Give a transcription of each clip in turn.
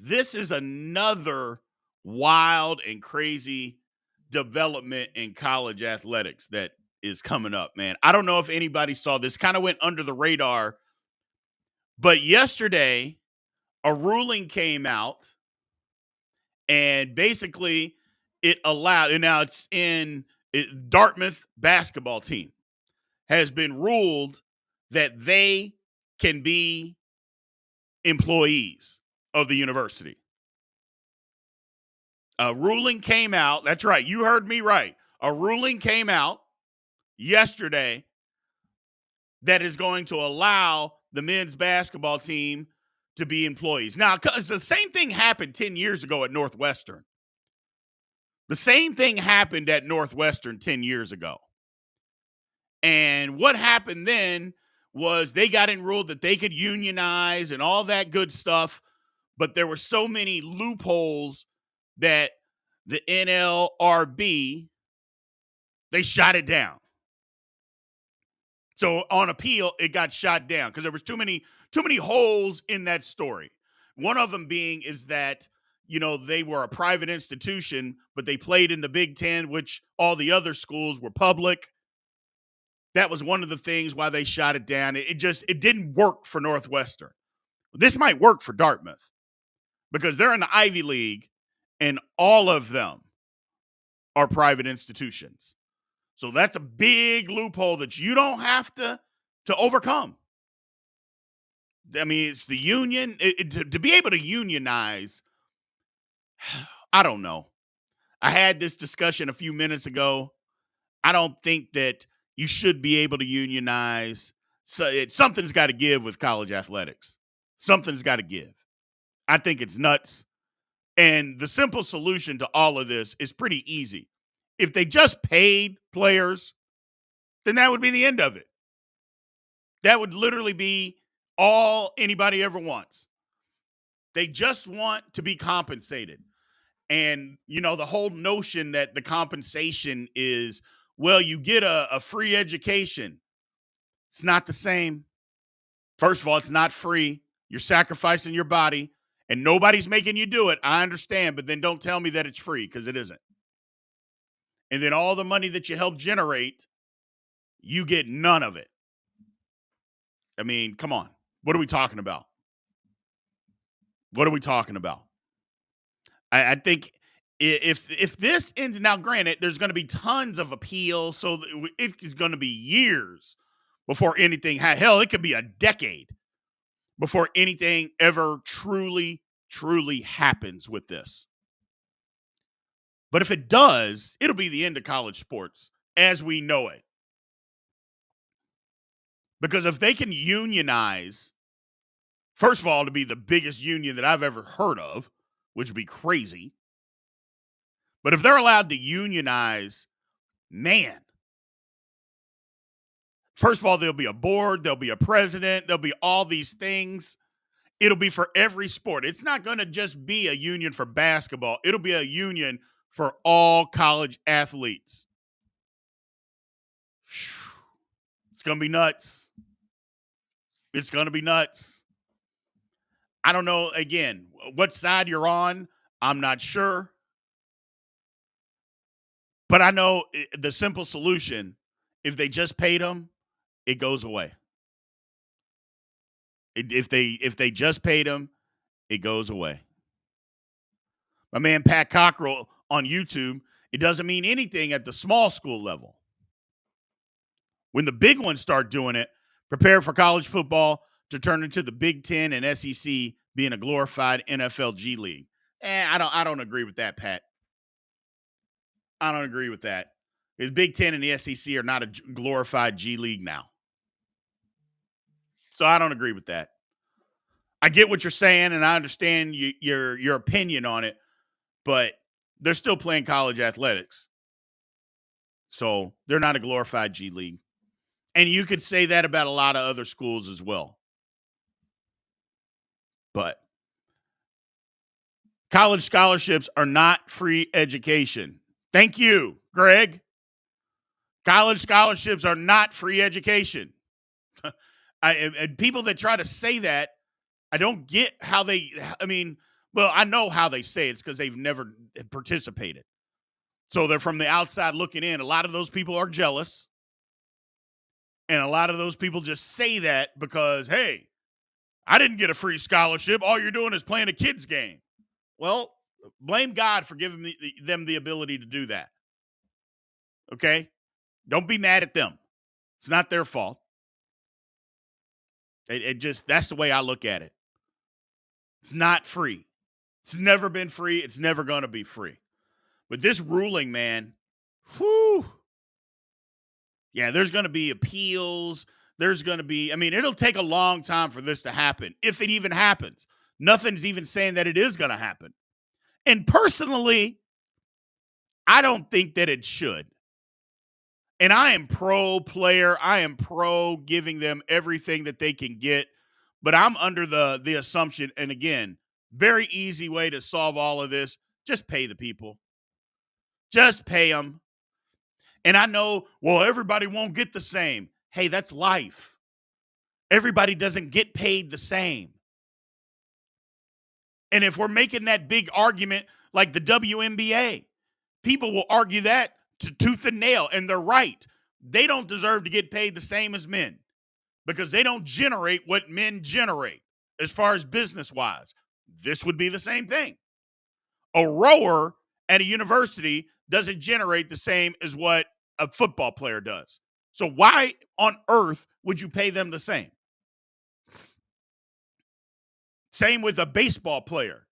this is another wild and crazy development in college athletics that is coming up, man. I don't know if anybody saw this, kind of went under the radar, but yesterday a ruling came out and basically it allowed, and now it's in Dartmouth basketball team has been ruled that they can be employees of the university. A ruling came out. That's right. You heard me right. A ruling came out yesterday that is going to allow the men's basketball team to be employees. Now, because the same thing happened 10 years ago at Northwestern. The same thing happened at Northwestern 10 years ago. And what happened then was they got enrolled that they could unionize and all that good stuff, but there were so many loopholes that the NLRB, they shot it down. So on appeal, it got shot down because there was too many holes in that story. One of them being is that, you know, they were a private institution, but they played in the Big Ten, which all the other schools were public. That was one of the things why they shot it down. It didn't work for Northwestern. This might work for Dartmouth because they're in the Ivy League and all of them are private institutions. So that's a big loophole that you don't have to overcome. I mean, it's the union. To be able to unionize, I don't know. I had this discussion a few minutes ago. I don't think that you should be able to unionize. So something's got to give with college athletics. Something's got to give. I think it's nuts. And the simple solution to all of this is pretty easy. If they just paid players, then that would be the end of it. That would literally be all anybody ever wants. They just want to be compensated. And, you know, the whole notion that the compensation is, well, you get a free education. It's not the same. First of all, it's not free. You're sacrificing your body, and nobody's making you do it. I understand, but then don't tell me that it's free because it isn't. And then all the money that you help generate, you get none of it. I mean, come on. What are we talking about? What are we talking about? I think if this ends, now granted, there's going to be tons of appeals, so it's going to be years before anything, hell, it could be a decade before anything ever truly happens with this. But if it does, it'll be the end of college sports as we know it. Because if they can unionize, first of all, to be the biggest union that I've ever heard of, which would be crazy. But if they're allowed to unionize, man, first of all, there'll be a board, there'll be a president, there'll be all these things. It'll be for every sport. It's not going to just be a union for basketball. It'll be a union for all college athletes. It's going to be nuts. It's going to be nuts. I don't know, again, what side you're on. I'm not sure. But I know the simple solution, if they just paid them, it goes away. If they just paid them, it goes away. My man Pat Cockrell on YouTube, it doesn't mean anything at the small school level. When the big ones start doing it, prepare for college football to turn into the Big Ten and SEC being a glorified NFL G League. I don't agree with that, Pat. I don't agree with that. The Big Ten and the SEC are not a glorified G League now. So I don't agree with that. I get what you're saying, and I understand your opinion on it, but they're still playing college athletics. So they're not a glorified G League. And you could say that about a lot of other schools as well. But college scholarships are not free education. Thank you, Greg. College scholarships are not free education. And people that try to say that, I don't get how I mean, Well, I know how they say it's because they've never participated. So they're from the outside looking in. A lot of those people are jealous. And a lot of those people just say that because, hey, I didn't get a free scholarship. All you're doing is playing a kid's game. Well, blame God for giving them the ability to do that. Okay? Don't be mad at them. It's not their fault. It just, that's the way I look at it. It's not free. It's never been free. It's never going to be free. But this ruling, man, whew, yeah, there's going to be appeals. There's going to be, I mean, it'll take a long time for this to happen, if it even happens. Nothing's even saying that it is going to happen. And personally, I don't think that it should. And I am pro player. I am pro giving them everything that they can get. But I'm under the assumption, and again, very easy way to solve all of this, just pay the people. Just pay them. And I know, well, everybody won't get the same. Hey, that's life. Everybody doesn't get paid the same. And if we're making that big argument like the WNBA, people will argue that to tooth and nail, and they're right. They don't deserve to get paid the same as men because they don't generate what men generate as far as business-wise. This would be the same thing. A rower at a university doesn't generate the same as what a football player does. So why on earth would you pay them the same? Same with a baseball player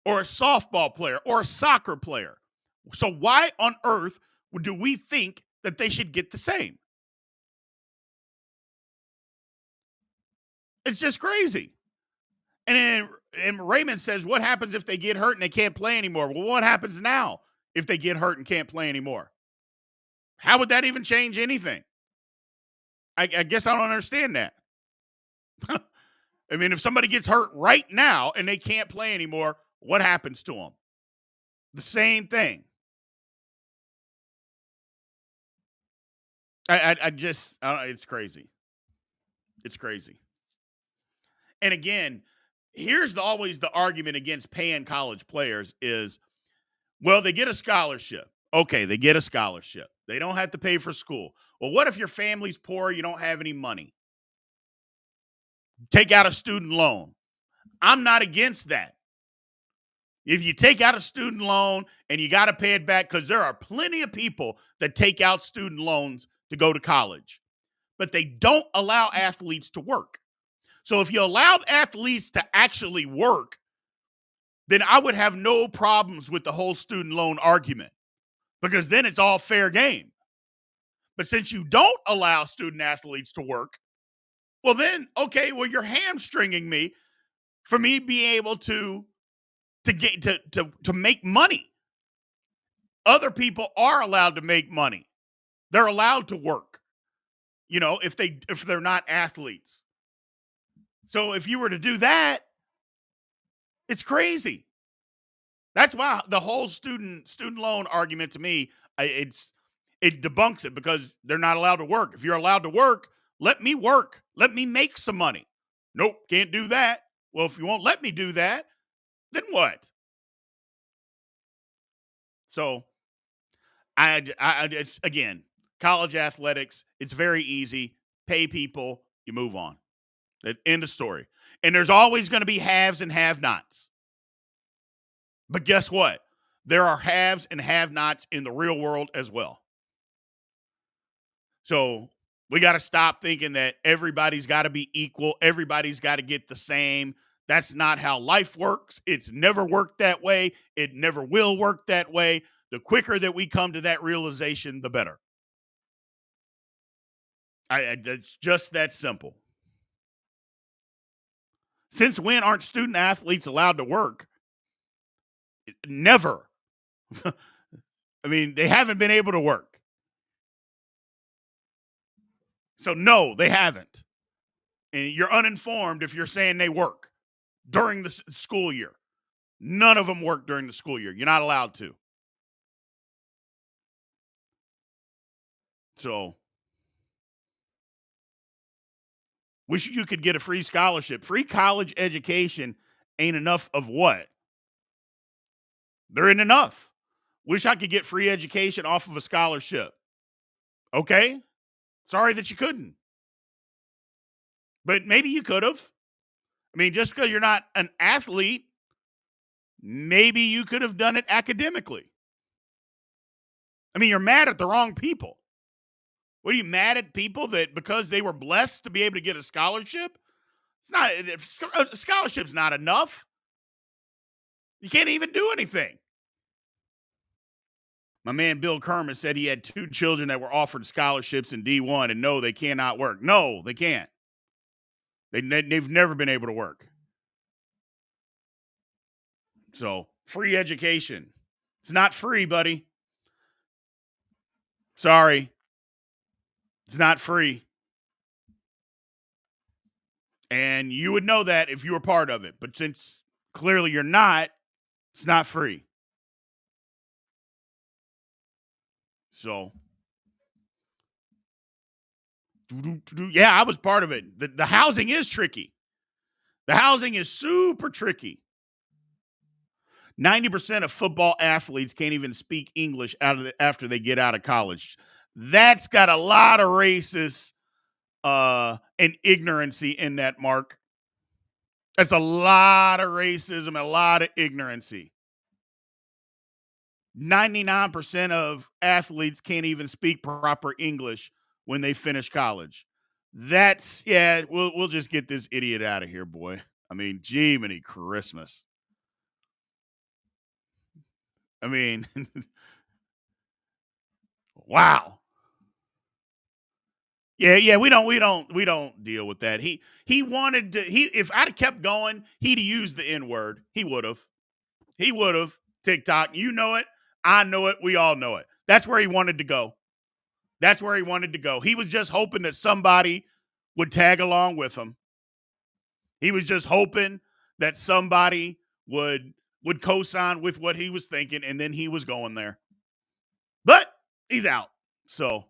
or a softball player or a soccer player. So why on earth do we think that they should get the same? It's just crazy. And Raymond says, what happens if they get hurt and they can't play anymore? Well, what happens now if they get hurt and can't play anymore? How would that even change anything? I guess I don't understand that. I mean, if somebody gets hurt right now and they can't play anymore, what happens to them? The same thing. I just, it's crazy. It's crazy. And again, here's always the argument against paying college players is, well, they get a scholarship. Okay, they get a scholarship. They don't have to pay for school. Well, what if your family's poor, you don't have any money? Take out a student loan. I'm not against that. If you take out a student loan and you got to pay it back, because there are plenty of people that take out student loans to go to college, but they don't allow athletes to work. So if you allowed athletes to actually work, then I would have no problems with the whole student loan argument, because then it's all fair game. But since you don't allow student athletes to work, well then, okay, well, you're hamstringing me for me being able to get to make money. Other people are allowed to make money. They're allowed to work, if they're not athletes. So if you were to do that, it's crazy. That's why the whole student loan argument, to me, it debunks it, because they're not allowed to work. If you're allowed to work, let me work. Let me make some money. Nope, can't do that. Well, if you won't let me do that, then what? So it's, again, college athletics. It's very easy. Pay people, you move on. End of story. And there's always going to be haves and have-nots. But guess what? There are haves and have-nots in the real world as well. So we got to stop thinking that everybody's got to be equal. Everybody's got to get the same. That's not how life works. It's never worked that way. It never will work that way. The quicker that we come to that realization, the better. It's just that simple. Since when aren't student athletes allowed to work? Never. I mean, they haven't been able to work. So no, they haven't. And you're uninformed if you're saying they work during the school year. None of them work during the school year. You're not allowed to. So, wish you could get a free scholarship. Free college education Ain't enough of what? There ain't enough. Wish I could get free education off of a scholarship. Okay. Sorry that you couldn't. But maybe you could have. I mean, just because you're not an athlete, maybe you could have done it academically. I mean, you're mad at the wrong people. What are you mad at people that because they were blessed to be able to get a scholarship? It's not a scholarship's not enough. You can't even do anything. My man Bill Kerman said he had 2 children that were offered scholarships in D1, and no, they cannot work. No, they can't. They've never been able to work. So, free education. It's not free, buddy. Sorry. It's not free. And you would know that if you were part of it. But since clearly you're not, it's not free. So, yeah, I was part of it. The housing is tricky. The housing is super tricky. 90% of football athletes can't even speak English after they get out of college. That's got a lot of racist and ignorancy in that, Mark. That's a lot of racism and a lot of ignorancy. 99% of athletes can't even speak proper English when they finish college. That's, yeah, we'll just get this idiot out of here, boy. I mean, gee, many Christmas. I mean, wow. Yeah, we don't deal with that. He wanted to if I'd have kept going, he'd have used the N-word. He would have. He would have. TikTok, you know it. I know it. We all know it. That's where he wanted to go. That's where he wanted to go. He was just hoping that somebody would tag along with him. He was just hoping that somebody would co-sign with what he was thinking, and then he was going there. But he's out. So